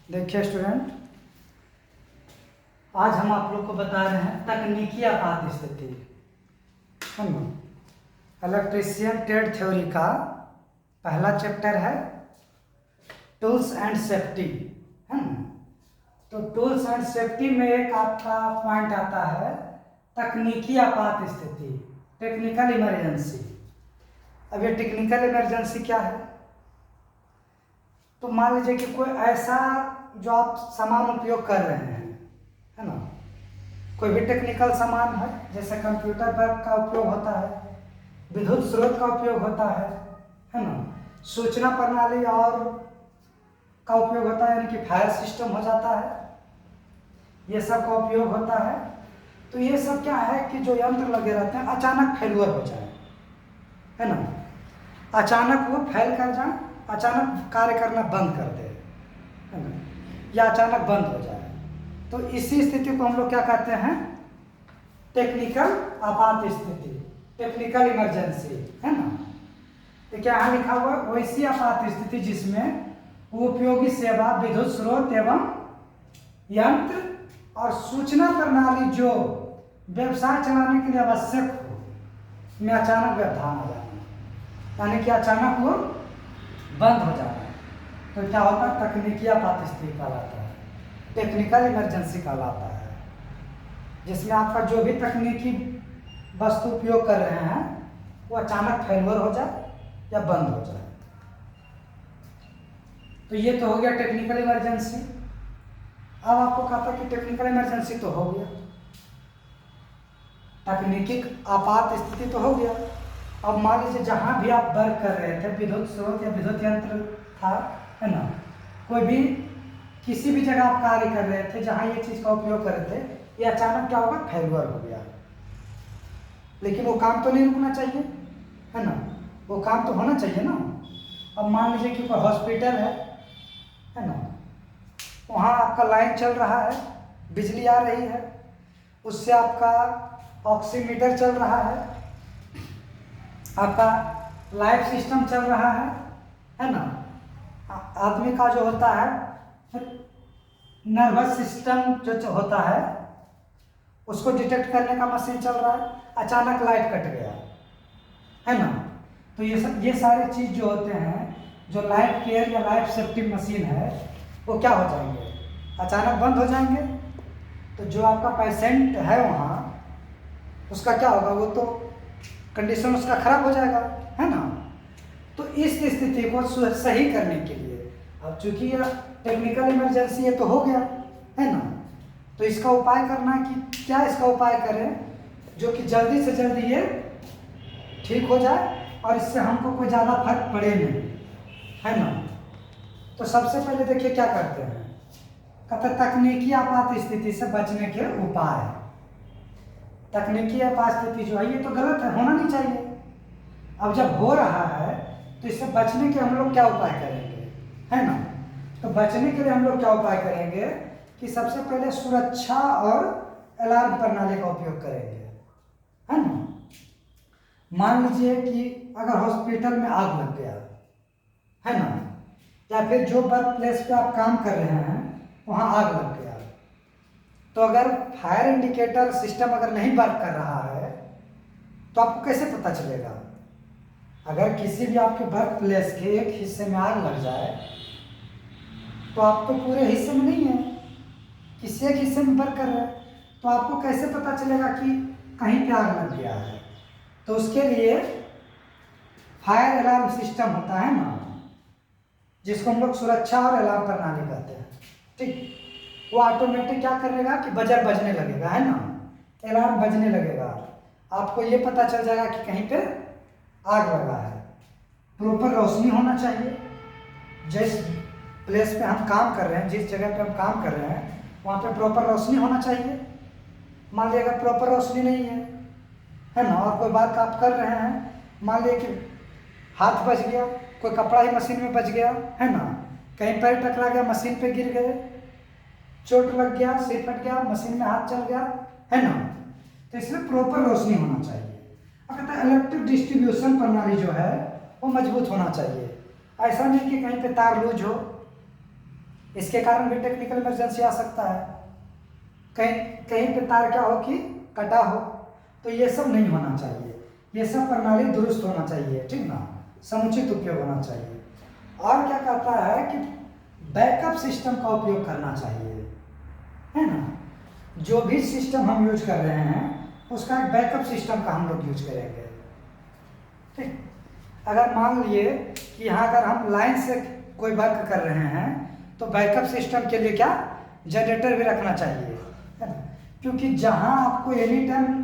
देखिए स्टूडेंट, आज हम आप लोग को बता रहे हैं तकनीकी आपात स्थिति है ना। इलेक्ट्रीशियन ट्रेड थ्योरी का पहला चैप्टर है टूल्स एंड सेफ्टी, है ना। तो टूल्स एंड सेफ्टी में एक आपका पॉइंट आता है तकनीकी आपात स्थिति, टेक्निकल इमरजेंसी। अब ये टेक्निकल इमरजेंसी क्या है? तो मान लीजिए कि कोई ऐसा जो आप सामान उपयोग कर रहे हैं, है ना, कोई भी टेक्निकल सामान है, जैसे कंप्यूटर पर का उपयोग होता है, विद्युत स्रोत का उपयोग होता है ना, सूचना प्रणाली और का उपयोग होता है, यानी कि फायर सिस्टम हो जाता है, ये सब का उपयोग होता है। तो ये सब क्या है कि जो यंत्र लगे रहते हैं अचानक फेलुअर हो जाए, है ना, अचानक वो फैल कर जाए, अचानक कार्य करना बंद कर दे, है ना, या अचानक बंद हो जाए, तो इसी स्थिति को हम लोग क्या कहते हैं? टेक्निकल आपात स्थिति, टेक्निकल इमरजेंसी, है ना। तो क्या यहाँ लिखा हुआ है? वैसी आपात स्थिति जिसमें उपयोगी सेवा, विद्युत स्रोत एवं यंत्र और सूचना प्रणाली जो व्यवसाय चलाने के लिए आवश्यक हो में अचानक व्यवधान आ जाना, यानी कि अचानक वो बंद हो जाना है। तो क्या होता है? तकनीकी आपात स्थिति कहलाता है, टेक्निकल इमरजेंसी कहलाता है, जिसमें आपका जो भी तकनीकी वस्तु उपयोग कर रहे हैं वो अचानक फेलुअर हो जाए या बंद हो जाए। तो ये तो हो गया टेक्निकल इमरजेंसी। अब आपको कहा था कि टेक्निकल इमरजेंसी तो हो गया, तकनीकी आपात स्थिति तो हो गया। अब मान लीजिए जहाँ भी आप वर्क कर रहे थे, विद्युत स्रोत या विद्युत यंत्र था, है ना, कोई भी किसी भी जगह आप कार्य कर रहे थे जहाँ ये चीज़ का उपयोग कर रहे थे, ये अचानक क्या होगा? फेलुअर हो गया। लेकिन वो काम तो नहीं रुकना चाहिए, है ना, वो काम तो होना चाहिए ना। अब मान लीजिए कि कोई हॉस्पिटल है ना, वहाँ आपका लाइन चल रहा है, बिजली आ रही है, उससे आपका ऑक्सीमीटर चल रहा है, आपका लाइफ सिस्टम चल रहा है ना। आदमी का जो होता है नर्वस सिस्टम जो होता है उसको डिटेक्ट करने का मशीन चल रहा है, अचानक लाइट कट गया, है ना। तो ये सारी चीज़ जो होते हैं, जो लाइफ केयर या लाइफ सेफ्टी मशीन है, वो क्या हो जाएंगे? अचानक बंद हो जाएंगे। तो जो आपका पेशेंट है वहाँ, उसका क्या होगा? वो तो कंडीशन उसका खराब हो जाएगा, है ना। तो इस स्थिति को सही करने के लिए, अब चूंकि ये टेक्निकल इमरजेंसी है तो हो गया, है ना, तो इसका उपाय करना है कि क्या इसका उपाय करें जो कि जल्दी से जल्दी ये ठीक हो जाए और इससे हमको कोई ज़्यादा फर्क पड़े नहीं, है ना। तो सबसे पहले देखिए क्या करते हैं, कहते तकनीकी आपात स्थिति से बचने के उपाय। तकनीकी आपात स्थिति जो है ये तो गलत है, होना नहीं चाहिए। अब जब हो रहा है तो इससे बचने के हम लोग क्या उपाय करेंगे, है ना। तो बचने के लिए हम लोग क्या उपाय करेंगे कि सबसे पहले सुरक्षा और अलार्म प्रणाली का उपयोग करेंगे, है ना। मान लीजिए कि अगर हॉस्पिटल में आग लग गया, है ना, या फिर जो वर्क प्लेस पे आप काम कर रहे हैं वहाँ आग लग गया, तो अगर फायर इंडिकेटर सिस्टम अगर नहीं वर्क कर रहा है तो आपको कैसे पता चलेगा? अगर किसी भी आपके वर्क प्लेस के एक हिस्से में आग लग जाए तो आप तो पूरे हिस्से में नहीं है, किसी एक हिस्से में वर्क कर रहे हैं, तो आपको कैसे पता चलेगा कि कहीं पे आग लग गया है? तो उसके लिए फायर अलार्म सिस्टम होता है ना, जिसको हम लोग सुरक्षा और अलार्म प्रणाली कहते हैं, ठीक। वो ऑटोमेटिक क्या करेगा कि बजर बजने लगेगा, है ना, अलार्म बजने लगेगा, आपको ये पता चल जाएगा कि कहीं पे आग लगा है। प्रॉपर रोशनी होना चाहिए, जिस प्लेस पे हम काम कर रहे हैं, जिस जगह पे हम काम कर रहे हैं वहाँ पे प्रॉपर रोशनी होना चाहिए। मान लिया अगर प्रॉपर रोशनी नहीं है ना, और कोई बात आप कर रहे हैं, मान लिया कि हाथ बच गया, कोई कपड़ा ही मशीन में बच गया, है ना, कहीं पैर टकरा गया, मशीन पे गिर गए, चोट लग गया, सिर फट गया, मशीन में हाथ चल गया, है ना, तो इसमें प्रॉपर रोशनी होना चाहिए। और कहता है इलेक्ट्रिक डिस्ट्रीब्यूशन प्रणाली जो है वो मजबूत होना चाहिए। ऐसा नहीं कि कहीं पे तार लूज हो, इसके कारण भी टेक्निकल इमरजेंसी आ सकता है। कहीं कहीं पे तार क्या हो कि कटा हो, तो ये सब नहीं होना चाहिए। ये सब प्रणाली दुरुस्त होना चाहिए, ठीक ना, समुचित उपयोग होना चाहिए। और क्या कहता है कि बैकअप सिस्टम का उपयोग करना चाहिए, है ना। जो भी सिस्टम हम यूज कर रहे हैं उसका एक बैकअप सिस्टम का हम लोग यूज करेंगे, ठीक। अगर मान लिए कि यहाँ अगर हम लाइन से कोई वर्क कर रहे हैं तो बैकअप सिस्टम के लिए क्या जनरेटर भी रखना चाहिए, है ना। क्योंकि जहाँ आपको एनी टाइम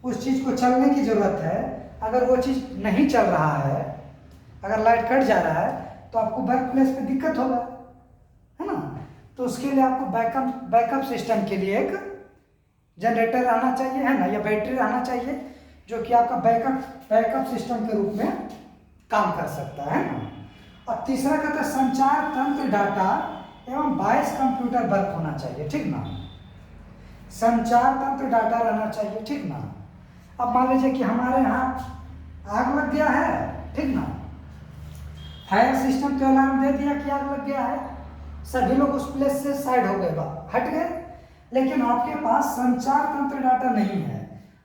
उस चीज़ को चलने की ज़रूरत है, अगर वो चीज़ नहीं चल रहा है, अगर लाइट कट जा रहा है तो आपको वर्क प्लेस पे दिक्कत होगा, है ना। तो उसके लिए आपको बैकअप सिस्टम के लिए एक जनरेटर रहना चाहिए, है ना, या बैटरी रहना चाहिए, जो कि आपका बैकअप सिस्टम के रूप में काम कर सकता है ना। और तीसरा कहता है संचार तंत्र डाटा एवं वॉइस कंप्यूटर वर्क होना चाहिए, ठीक ना। संचार तंत्र डाटा रहना चाहिए, ठीक ना। अब मान लीजिए कि हमारे यहाँ आग लग गया है, ठीक ना, फायर सिस्टम तो अलार्म दे दिया कि आग लग गया है, सभी लोग उस प्लेस से साइड हो गए, हट गए, लेकिन आपके पास संचार तंत्र डाटा नहीं है,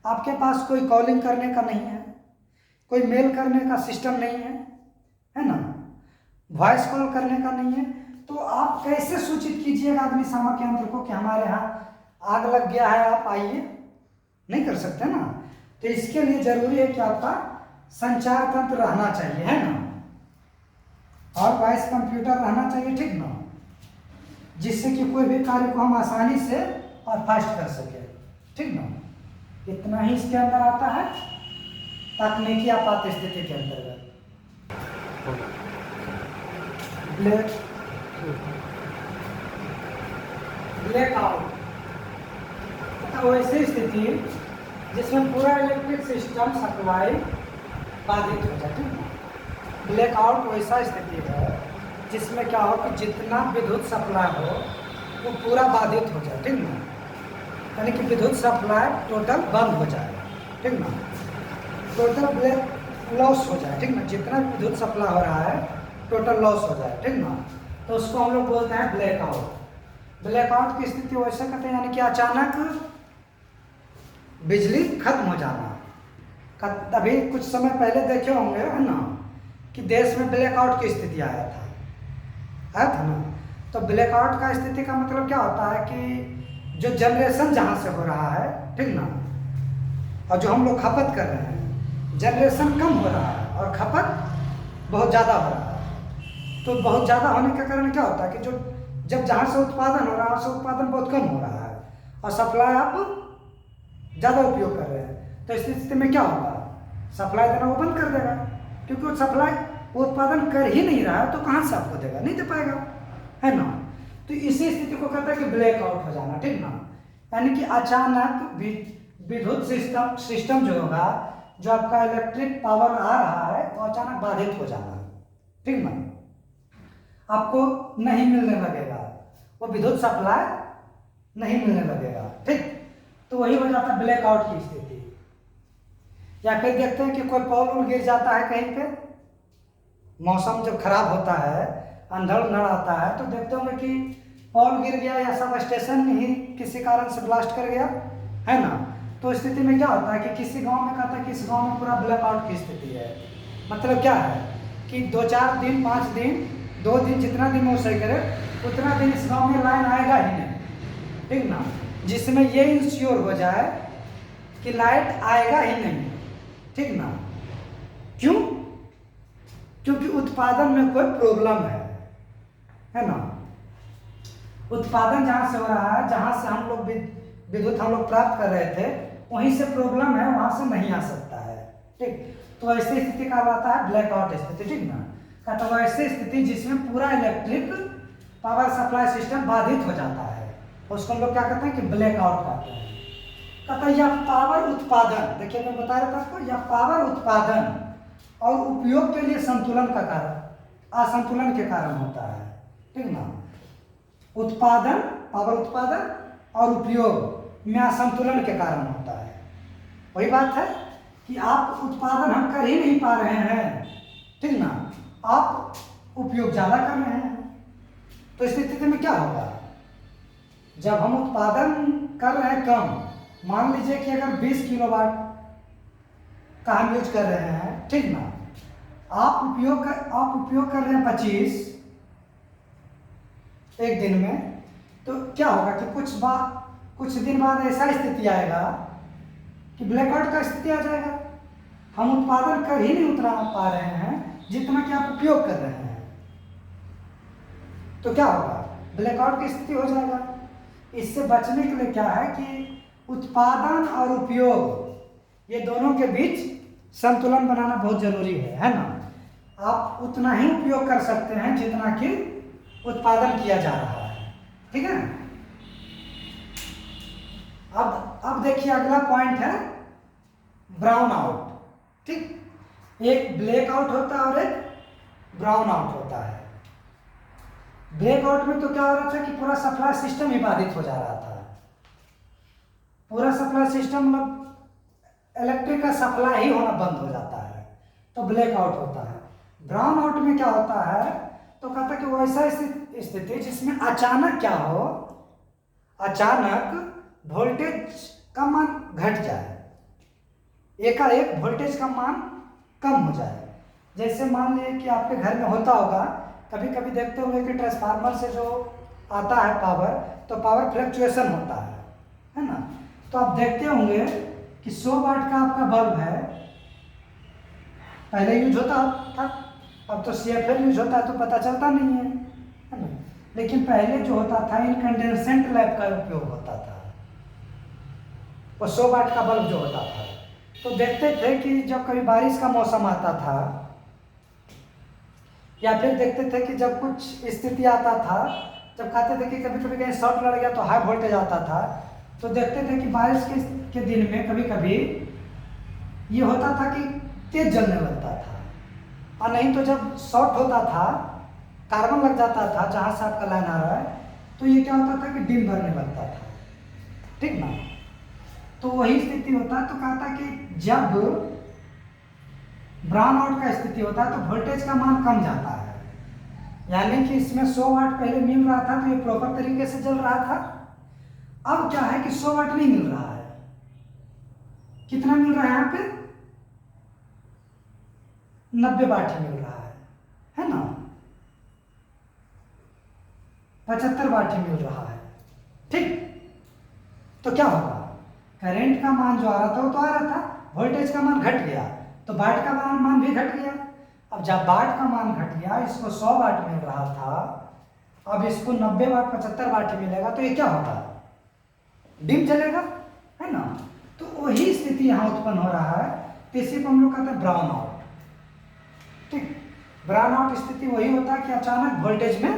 आपके पास कोई कॉलिंग करने का नहीं है, कोई मेल करने का सिस्टम नहीं है ना, वॉइस कॉल करने का नहीं है, तो आप कैसे सूचित कीजिएगा अग्निशामक यंत्र को कि हमारे यहाँ आग लग गया है, आप आइए, नहीं कर सकते ना। तो इसके लिए जरूरी है कि आपका संचार तंत्र रहना चाहिए, है ना, और वॉइस कंप्यूटर रहना चाहिए, ठीक ना, जिससे कि कोई भी कार्य को हम आसानी से और फास्ट कर सके, ठीक ना। इतना ही इसके अंदर आता है तकनीकी आपात स्थिति के अंतर्गत। ब्लैकआउट वैसी स्थिति जिसमें पूरा इलेक्ट्रिक सिस्टम सप्लाई बाधित हो जाए, ठीक ना। ब्लैकआउट वैसा स्थिति है जिसमें क्या हो कि जितना विद्युत सप्लाई हो वो पूरा बाधित हो जाए, ठीक ना, यानी कि विद्युत सप्लाई टोटल बंद हो जाए, ठीक ना, टोटल ब्लैक लॉस हो जाए, ठीक ना, जितना विद्युत सप्लाई हो रहा है टोटल लॉस हो जाए, ठीक ना, तो उसको हम लोग बोलते हैं ब्लैकआउट। ब्लैकआउट की स्थिति वैसे कहते हैं यानी कि अचानक बिजली खत्म हो जाना। अभी कुछ समय पहले देखे होंगे, है ना, कि देश में ब्लैकआउट की स्थिति आया था ना। तो ब्लैकआउट का स्थिति का मतलब क्या होता है कि जो जनरेशन जहाँ से हो रहा है, ठीक ना, और जो हम लोग खपत कर रहे हैं, जनरेशन कम हो रहा है और खपत बहुत ज़्यादा हो रहा है। तो बहुत ज़्यादा होने के कारण क्या होता है कि जो जब जहाँ से उत्पादन हो रहा है वहाँ से उत्पादन बहुत कम हो रहा है और सप्लाई आप ज़्यादा उपयोग कर रहे हैं, तो इस स्थिति में क्या होगा, सप्लाई देना वो बंद कर देगा, क्योंकि वो सप्लाई वो उत्पादन कर ही नहीं रहा है, तो कहाँ से आपको देगा, नहीं दे पाएगा, है ना। तो इसी स्थिति को कहते हैं कि ब्लैकआउट हो जाना, ठीक ना, यानी कि अचानक विद्युत सिस्टम जो होगा, जो आपका इलेक्ट्रिक पावर आ रहा है वो अचानक बाधित हो जाना, ठीक ना, आपको नहीं मिलने लगेगा, वो विद्युत सप्लाई नहीं मिलने लगेगा, ठीक। तो वही हो जाता है ब्लैकआउट की स्थिति। या फिर देखते हैं कि कोई पोल गिर जाता है कहीं पे, मौसम जब खराब होता है, अंधड़ अंधड़ आता है, तो देखते होंगे कि पोल गिर गया या सब स्टेशन ही किसी कारण से ब्लास्ट कर गया, है ना। तो स्थिति में क्या होता है कि किसी गांव में कहता है कि इस गांव में पूरा ब्लैकआउट की स्थिति है। मतलब क्या है कि 2-4 दिन 5 दिन 2 दिन जितना दिन वो सही करे उतना दिन इस गांव में लाइन आएगा ही नहीं, ठीक ना, जिसमें ये इंश्योर हो जाए कि लाइट आएगा ही नहीं, ठीक ना। क्यों? क्योंकि उत्पादन में कोई प्रॉब्लम है ना। उत्पादन जहाँ से हो रहा है, जहाँ से हम लोग विद्युत हम लोग प्राप्त कर रहे थे, वहीं से प्रॉब्लम है, वहाँ से नहीं आ सकता है, ठीक। तो ऐसी स्थिति का आता है ब्लैकआउट स्थिति, ठीक ना। कहता है ऐसी स्थिति जिसमें पूरा इलेक्ट्रिक पावर सप्लाई सिस्टम बाधित हो जाता है, उसको हम लोग क्या कहते हैं कि ब्लैकआउट कहते हैं। कहता है यह पावर उत्पादन, देखिए मैं बता रहा था आपको, यह पावर उत्पादन और उपयोग के लिए संतुलन का कारण, असंतुलन के कारण होता है, ठीक ना। उत्पादन, पावर उत्पादन और उपयोग में असंतुलन के कारण होता है। वही बात है कि आप उत्पादन हम कर ही नहीं पा रहे हैं, ठीक ना, आप उपयोग ज़्यादा कर रहे हैं, तो तो इस स्थिति में क्या होगा, जब हम उत्पादन कर रहे हैं कम, मान लीजिए कि अगर 20 किलोवाट का हम यूज कर रहे हैं, ठीक ना, आप उपयोग कर रहे हैं 25 एक दिन में, तो क्या होगा कि कुछ दिन बाद ऐसा स्थिति आएगा कि ब्लैकआउट का स्थिति आ जाएगा। हम उत्पादन कर ही नहीं उतना पा रहे हैं जितना कि आप उपयोग कर रहे हैं, तो क्या होगा, ब्लैकआउट की स्थिति हो जाएगा। इससे बचने के लिए क्या है कि उत्पादन और उपयोग ये दोनों के बीच संतुलन बनाना बहुत जरूरी है ना। आप उतना ही उपयोग कर सकते हैं जितना कि उत्पादन किया जा रहा है, ठीक है। अब देखिए अगला पॉइंट है ब्राउन आउट, ठीक। एक ब्लैक आउट होता है और एक ब्राउन आउट होता है। ब्लैक आउट में तो क्या हो रहा था कि पूरा सप्लाई सिस्टम ही बाधित हो जा रहा था, पूरा सप्लाई सिस्टम मतलब इलेक्ट्रिक का सप्लाई ही होना बंद हो जाता है, तो ब्लैक आउट होता है। ब्राउन आउट में क्या होता है, तो कहता है कि वो ऐसा स्थिति जिसमें अचानक क्या हो, अचानक वोल्टेज का मान घट जाए, एकाएक वोल्टेज का मान कम हो जाए। जैसे मान लीजिए कि आपके घर में होता होगा, कभी कभी देखते होंगे कि ट्रांसफार्मर से जो आता है पावर, तो पावर फ्लक्चुएशन होता है ना। तो आप देखते होंगे कि 100 वाट का आपका बल्ब है, पहले यूज होता था, अब तो CFL यूज होता है तो पता चलता नहीं है ना। लेकिन पहले जो होता था इनकैंडेसेंट लैंप का उपयोग होता था, वो 100 वाट का बल्ब जो होता था, तो देखते थे कि जब कभी बारिश का मौसम आता था या फिर देखते थे कि जब कुछ स्थिति आता था, जब कहते थे कि कभी कभी कहीं शॉर्ट लड़ गया तो हाई वोल्टेज आता था, तो देखते थे कि बारिश के दिन में कभी कभी ये होता था कि तेज जलने लगता था, और नहीं तो जब शॉर्ट होता था, कार्बन लग जाता था जहाँ से आपका लाइन आ रहा है, तो ये क्या होता था कि डिम भरने लगता था, ठीक ना। तो वही स्थिति होता है। तो कहता कि जब ब्राउन आउट का स्थिति होता है तो वोल्टेज का मान कम जाता है, यानी कि इसमें 100 वाट पहले मिल रहा था तो ये प्रॉपर तरीके से जल रहा था। अब क्या है कि 100 वाट नहीं मिल रहा है, कितना मिल रहा है यहाँ पे, 90 वाट ही मिल रहा है ना, 75 वाट ही मिल रहा है, ठीक। तो क्या होगा, करंट का मान जो आ रहा था वो तो आ रहा था, वोल्टेज का मान घट गया तो वाट का मान भी घट गया। अब जब वाट का मान घट गया, इसको 100 वाट मिल रहा था, अब इसको 90 वाट 75 वाट ही मिलेगा, तो ये क्या होगा, डिम चलेगा, है ना। तो वही स्थिति यहाँ उत्पन्न हो रहा है, तो इसी को हम लोग कहते हैं ब्राउन आउट, ठीक। ब्राउन आउट स्थिति वही होता है कि अचानक वोल्टेज में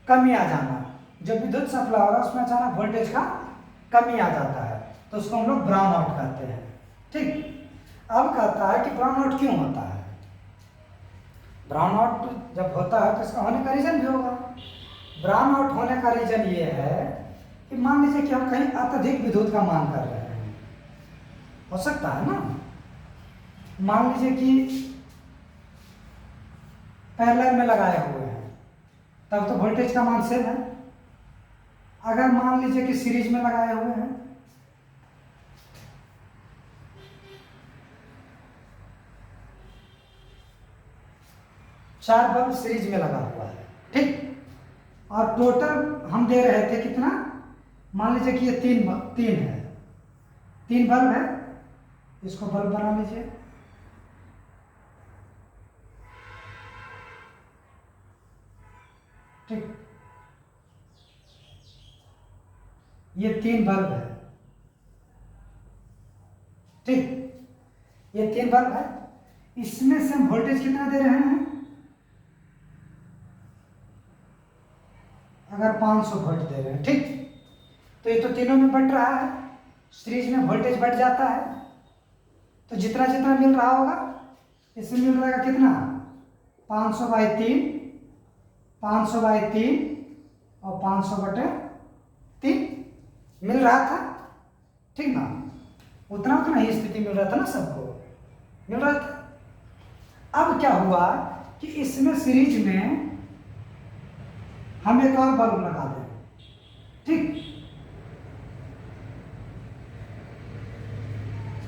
कमी आ जाना, जब विद्युत सप्लाई हो रहा है उसमें अचानक वोल्टेज का कमी आ जाता है, तो उसको हम लोग ब्राउन आउट कहते हैं, ठीक। अब कहता है कि ब्राउन आउट क्यों होता है। ब्राउन आउट जब होता है तो इसका होने का रीजन भी होगा। ब्राउन आउट होने का रीजन ये है कि मान लीजिए कि हम कहीं अत्यधिक विद्युत का मांग कर रहे हैं, हो सकता है ना। मान लीजिए कि पैरेलल में लगाए हुए हैं, तब तो वोल्टेज का मान सेम है। अगर मान लीजिए कि सीरीज में लगाए हुए हैं, चार बल्ब सीरीज में लगा हुआ है, ठीक, और टोटल हम दे रहे थे कितना, मान लीजिए कि ये तीन है, 3 बल्ब है, इसको बल्ब बना लीजिए, ठीक। ये 3 बल्ब है, ठीक, ये 3 बल्ब है। इसमें से हम वोल्टेज कितना दे रहे हैं, अगर 500 वोल्ट दे रहे हैं, ठीक, तो ये तो तीनों में बट रहा है, सीरीज में वोल्टेज बढ़ जाता है, तो जितना जितना मिल रहा होगा इसमें मिल रहेगा कितना, 500/3, 500/3 और 500/3 मिल रहा था, ठीक ना। उतना उतना ही स्थिति मिल रहा था ना, सबको मिल रहा था। अब क्या हुआ कि इसमें सीरीज में हम एक और बल्ब लगा दें, ठीक,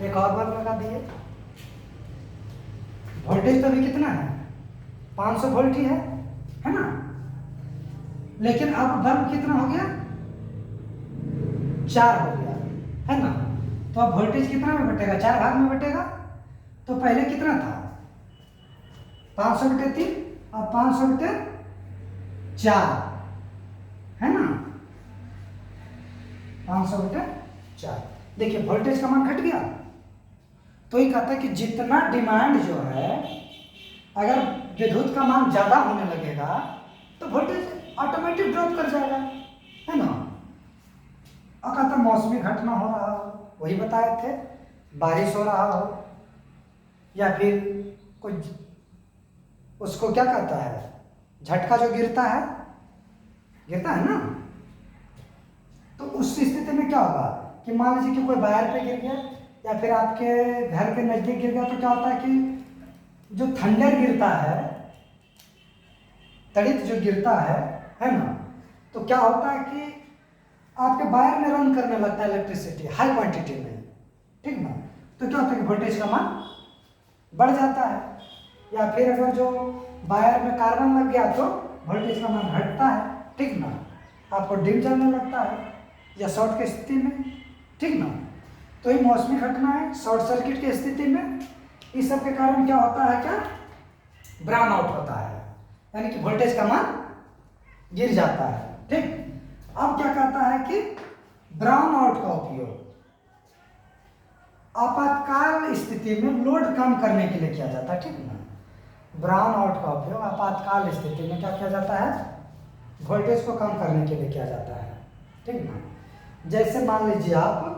एक और बल्ब लगा दिए। वोल्टेज तो अभी कितना है, 500 वोल्ट ही है ना। लेकिन अब बल्ब कितना हो गया, 4 हो गया, है ना। तो अब वोल्टेज कितना में बटेगा, 4 भाग में बटेगा। तो पहले कितना था, 500/3, अब 500/4, है ना, 500/4। देखिए वोल्टेज का मान घट गया। तो ये कहता है कि जितना डिमांड जो है, अगर विद्युत का मान ज्यादा होने लगेगा तो वोल्टेज ऑटोमेटिक ड्रॉप कर जाएगा, है ना। और कहता मौसमी घटना हो रहा हो, वही बताए थे, बारिश हो रहा हो, या फिर कुछ उसको क्या कहता है, झटका जो गिरता है ना। तो उस स्थिति में क्या होगा कि मान लीजिए कि कोई वायर पे गिर गया या फिर आपके घर के नजदीक गिर गया, तो क्या होता है कि जो थंडर गिरता है, तड़ित जो गिरता है ना, तो क्या होता है कि आपके वायर में रन करने लगता है इलेक्ट्रिसिटी हाई क्वांटिटी में, ठीक ना। तो क्या होता है कि वोल्टेज का मान बढ़ जाता है। या फिर अगर जो वायर में कार्बन लग गया तो वोल्टेज का मान घटता है, ठीक ना, आपको डिम जलने लगता है या शॉर्ट की स्थिति में, ठीक ना। तो ये मौसमी घटना है। शॉर्ट सर्किट की स्थिति में इस सब के कारण क्या होता है, क्या ब्राउन आउट होता है, यानी कि वोल्टेज का मान गिर जाता है, ठीक। अब क्या कहता है कि ब्राउन आउट का उपयोग आपातकाल स्थिति में लोड कम करने के लिए किया जाता है, ठीक ना। ब्राउन आउट का उपयोग आपातकाल स्थिति में क्या किया जाता है, वोल्टेज को कम करने के लिए किया जाता है, ठीक ना। जैसे मान लीजिए आप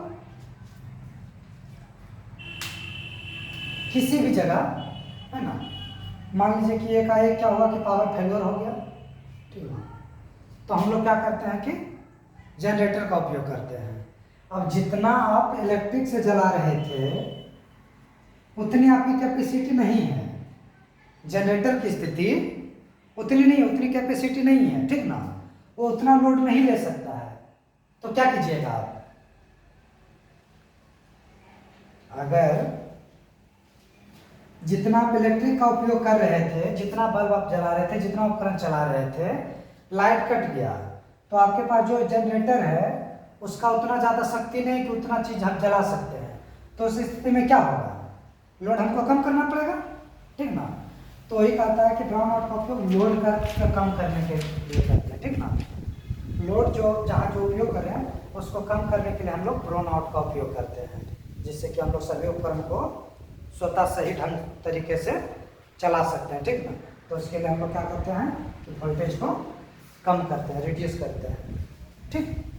किसी भी जगह, है ना, मान लीजिए कि एकाएक क्या हुआ कि पावर फेलियर हो गया, ठीक है। तो हम लोग क्या करते हैं कि जनरेटर का उपयोग करते हैं। अब जितना आप इलेक्ट्रिक से जला रहे थे उतनी आपकी कैपेसिटी नहीं है, जनरेटर की स्थिति उतनी नहीं, उतनी कैपेसिटी नहीं है, ठीक ना, वो उतना लोड नहीं ले सकता है। तो क्या कीजिएगा आप, अगर जितना आप इलेक्ट्रिक का उपयोग कर रहे थे, जितना बल्ब आप जला रहे थे, जितना उपकरण चला रहे थे, लाइट कट गया तो आपके पास जो जनरेटर है उसका उतना ज़्यादा शक्ति नहीं कि उतना चीज़ हम जला सकते हैं। तो उस स्थिति में क्या होगा, लोड हमको कम करना पड़ेगा, ठीक ना। तो वही कहता है कि ब्राउन आउट का उपयोग लोड का कम करने के लिए करते हैं, ठीक ना। लोड जो जहाँ जो उपयोग कर रहे हैं उसको कम करने के लिए हम लोग ब्राउन आउट का उपयोग करते हैं, जिससे कि हम लोग सभी उपकरण को स्वतः सही ढंग तरीके से चला सकते हैं, ठीक ना। तो उसके लिए हम लोग क्या करते हैं कि वोल्टेज को कम करते हैं, रिड्यूस करते हैं, ठीक।